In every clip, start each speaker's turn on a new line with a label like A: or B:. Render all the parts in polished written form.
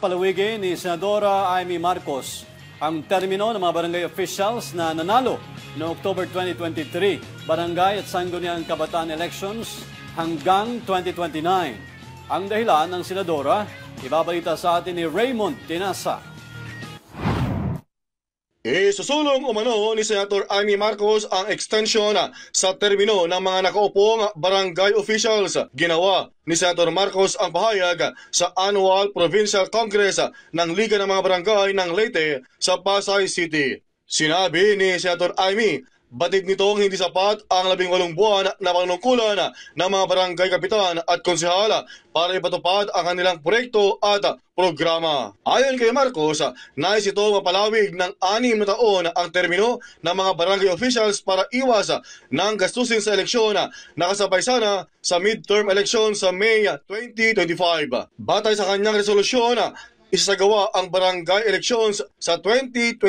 A: palawigin ni Senadora Amy Marcos ang termino ng mga barangay officials na nanalo noong October 2023 barangay at sangguniang kabataan elections hanggang 2029. Ang dahilan ng Senadora, ibabalita sa atin ni Raymond Tinasa.
B: Isusulong umano ni Senator Amy Marcos ang extension sa termino ng mga nakaupong barangay officials. Ginawa ni Senator Marcos ang pahayag sa Annual Provincial Congress ng Liga ng mga Barangay ng Leyte sa Pasay City. Sinabi ni Senator Amy, batid nitong hindi sapat ang 18 buwan na panunungkulan ng mga barangay kapitan at konsehala para ipatupad ang kanilang proyekto at programa. Ayon kay Marcos, nais ito mapalawig ng 6 na taon ang termino ng mga barangay officials para iwas ng gastusin sa eleksyon na kasabay sana sa midterm election sa May 2025. Batay sa kanyang resolusyon, isasagawa ang barangay elections sa 2029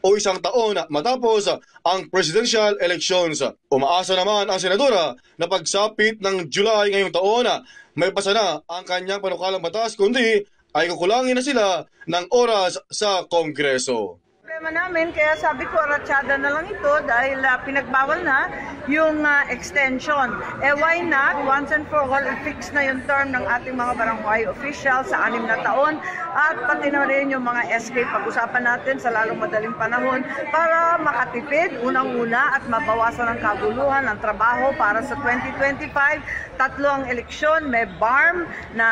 B: o isang taon matapos ang presidential elections. Umaasa naman ang senadora na pagsapit ng July ngayong taon, may pasa na ang kanyang panukalang batas kundi ay kukulangin na sila ng oras sa Kongreso.
C: Problema namin, kaya sabi ko, ratsyada na lang ito dahil pinagbawal na yung extension. Why not? Once and for all, i-fix na yung term ng ating mga barangay officials sa 6 na taon at pati na rin yung mga SK pag-usapan natin sa lalong madaling panahon para makatipid unang-una at mabawasan ang kaguluhan ng trabaho para sa 2025. 3 ang eleksyon, may BARM na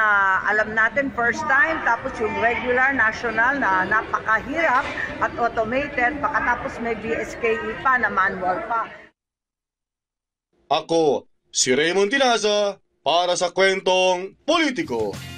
C: alam natin first time, tapos yung regular national na napakahirap at automated, pagkatapos may BSKE pa na manual pa.
B: Ako, si Raymond Tinasa para sa Kwentong Politiko.